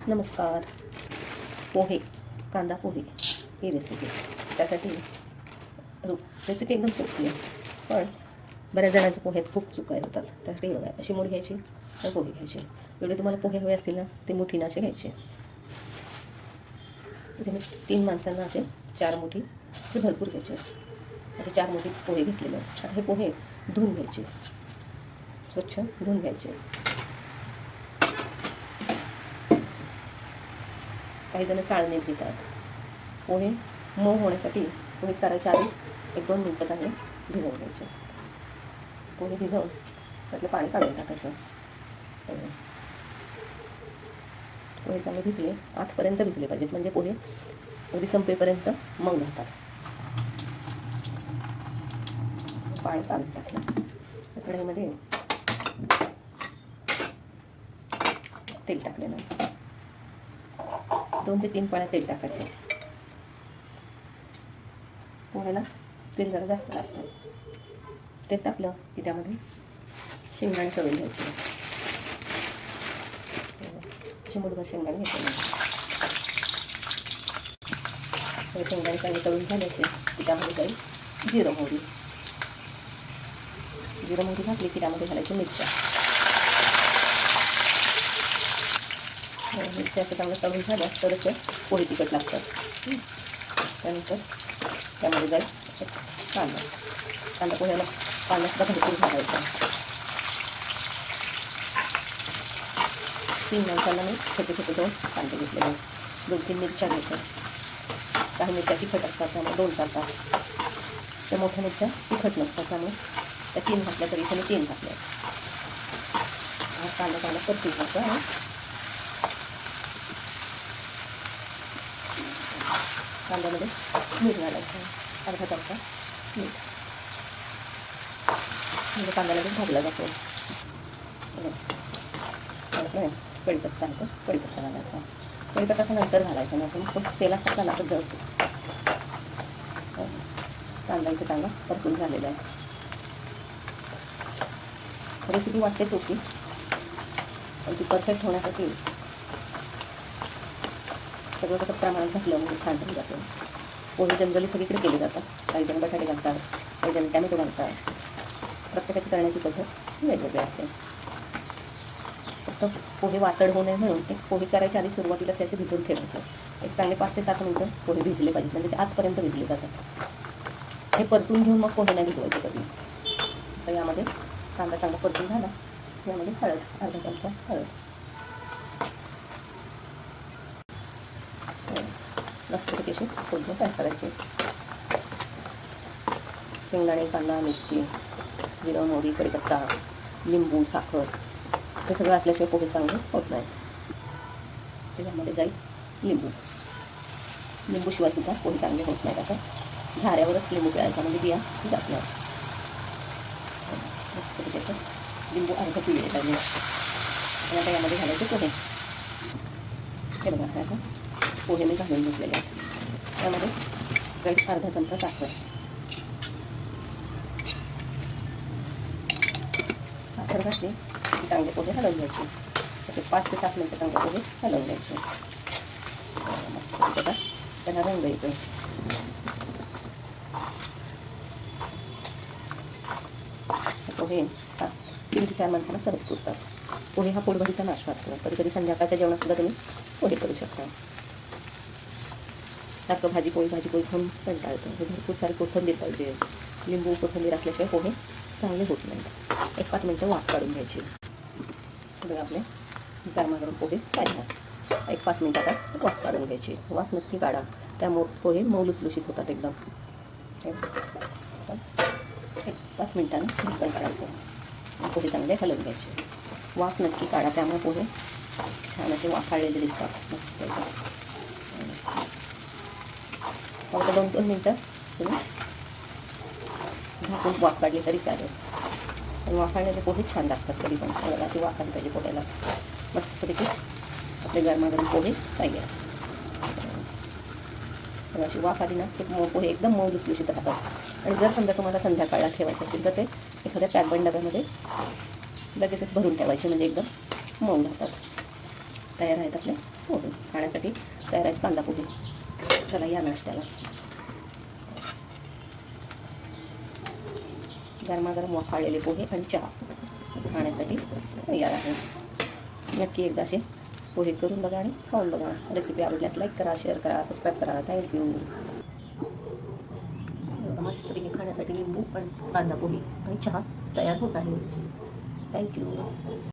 नमस्कार. पोहे, कांदा पोहे ही रेसिपी. त्यासाठी रेसिपी एकदम सोपी आहे, पण बऱ्याच जणांचे पोह्यात खूप चुका होतात. त्यासाठी बघा, अशी मूठ घ्यायची तर पोहे घ्यायचे. जेवढे तुम्हाला पोहे हवे असतील ना ते मुठीनं असे घ्यायचे. इथे मी 3 माणसांना असे 4 मुठी असे भरपूर घ्यायचे. असे 4 मुठी पोहे घेतलेले. आता हे पोहे धुवून घ्यायचे, स्वच्छ धुवून घ्यायचे. काही जण चाळणीत घेतात. पोहे मऊ होण्यासाठी पोहे करायच्या आधी 1-2 मिनटं चांगले भिजवून घ्यायचे. पोहे भिजवून त्यातलं पाणी काढून टाकायचं. पोहे चांगले भिजले, आतपर्यंत भिजले पाहिजेत, म्हणजे पोहे अगदी संपेपर्यंत मऊ राहतात. पाणी काढून टाकलं. कढईमध्ये तेल टाकलेलं, 2 ते 3 पळ्या तेल टाकायचं. पोह्याला तेल जरा जास्त लागतं. तेल टाकलं की त्यामध्ये शेंगदाणे तळून घ्यायचे. चिमूटभर शेंगदाणे घ्यायचे. शेंगदाणे चांगले तळून झाल्याचे की त्यामध्ये जाईल जिरं मोहरी. जिरं मोहरी घातली की त्यामध्ये घालायची मिरच्या. मिरच्या असं चांगलं तळून झाल्या तरच पोहे तिखट लागतात. त्यानंतर त्यामध्ये जाईल कांदा. कांदा पोह्याला कांदासुद्धा भरपूर घालायचा. 3 माणसांना मी छोटे छोटे 2 कांदे घेतलेले. 2-3 मिरच्या घ्यायच्या. काही मिरच्या तिखट असतात त्यामुळे 2 टाकतात. त्या मोठ्या मिरच्या तिखट नसतात त्यामुळे त्या 3 घातल्या तरी इथे मी 3 घातल्या. कांदा चांगला परतून घ्यायचा आहे. कांद्यामध्ये मीठ घालायचं, अर्धा चमचा मीठ, म्हणजे कांदा लगेच भाजला जातो. कढीपत्ता होतो, कढीपत्ता घालायचा. कढीपत्ता नंतर घालायचा, नाही मग तो तेलात टाकला तर जळतो. कांदा इथे चांगला परतून झालेला आहे. रेसिपी वाटते सोपी, पण ती परफेक्ट होण्यासाठी सगळं कसं प्रमाणात घातलं म्हणजे छान होऊन जातं. पोहे जनरली सगळीकडे केले जातात. काही जण बटाटे घालतात, काही जण टॅमॅटो घालतात. प्रत्येकाची करण्याची पद्धत वेगवेगळी असते. फक्त पोहे वातड होऊ नये म्हणून एक पोहे करायच्या आधी सुरुवातीला असे भिजवून ठेवायचे. एक चांगले 5 ते 7 मिनटं पोहे भिजले पाहिजेत, म्हणजे ते आतपर्यंत भिजले जातात. हे परतून घेऊन मग पोहे नाही भिजवायचे कधी. तर यामध्ये कांदा चांगला परतून झाला, यामध्ये हळद, अर्धा चमचा हळद, मस्तपैकी अशी फोडणी तयार करायची. शेंगदाणे, कांदा, मिरची, जिरं मोहरी, कढीपत्ता, लिंबू, साखर हे सगळं असल्याशिवाय पोहे चांगले होत नाही. त्याच्यामध्ये जाईल लिंबू. लिंबूशिवाय सुद्धा पोहे चांगले होत नाहीत. आता झाऱ्यावरच लिंबू पिळायचा, म्हणजे बिया जात नाही. मस्तपैकी असं लिंबू अर्ध पिळले पाहिजे. आणि आता यामध्ये घालायचे पोहे. हे बघा, आता पोहे मी घालून घेतलेले आहेत. त्यामध्ये जाईल अर्धा चमचा साखर. साखर घातली की चांगले पोहे हलवून घ्यायचे. ते 5 ते 7 मिनटं चांगले पोहे हलवून घ्यायचे. मस्त बघा, त्यांना रंग येतो. पोहे 3 ते 4 माणसाला सहज पुरतात. पोहे हा पोटभरीचा नाश्ता असतो. कधी कधी संध्याकाळच्या जेवणातसुद्धा तुम्ही पोहे करू शकता. सारखं भाजी पोळी खाऊन कंटाळतो. हे भरपूर सारी कोथिंबीर पाहिजे. लिंबू कोथिंबीर असल्याशिवाय पोहे चांगले होत नाहीत. 1-5 मिनटं वाफ काढून घ्यायची. बघा, आपले गरमागरम पोहे पाहिजे. 1-5 मिनटात वाफ काढून घ्यायची. वाफ नक्की काढा, त्यामुळे पोहे मऊ लुसलुशीत होतात एकदम. 1-5 मिनटानं झाकण काढायचं. पोहे चांगले हलवून घ्यायचे. वाफ नक्की काढा, त्यामुळे पोहे छान असे वाफाळलेले दिसतात. मस्त फक्त 2-3 मिनटं तुम्ही झाकून वाफ काढली तरी चालेल. पण वाफाळलेले पोहे छान लागतात. कधी पण अशी वाफ आली पाहिजे पोह्याला. मस्तपैकी आपले गरमागरम पोहे पाहिजे. अशी वाफ आली ना की पोहे एकदम मऊ लुसलुशीत राहतात. आणि जर समजा तुम्हाला संध्याकाळला ठेवायचं असेल तर ते एखाद्या पॅकबंद डब्यामध्ये लगेचच भरून ठेवायचे, म्हणजे एकदम मऊ राहतात. तयार आहेत आपले पोहे. खाण्यासाठी तयार आहेत कांदा पोहे. चला या नाश्त्याला. गरमागरम वाफाळलेले पोहे आणि चहा खाण्यासाठी तयार आहे. नक्की एकदा असे पोहे करून बघा आणि खाऊन बघा. रेसिपी आवडल्यास लाईक करा, शेअर करा, सबस्क्राईब करा. थँक्यू. मस्तपैकी खाण्यासाठी लिंबू आणि कांदा पोहे आणि चहा तयार होत आहे. थँक्यू.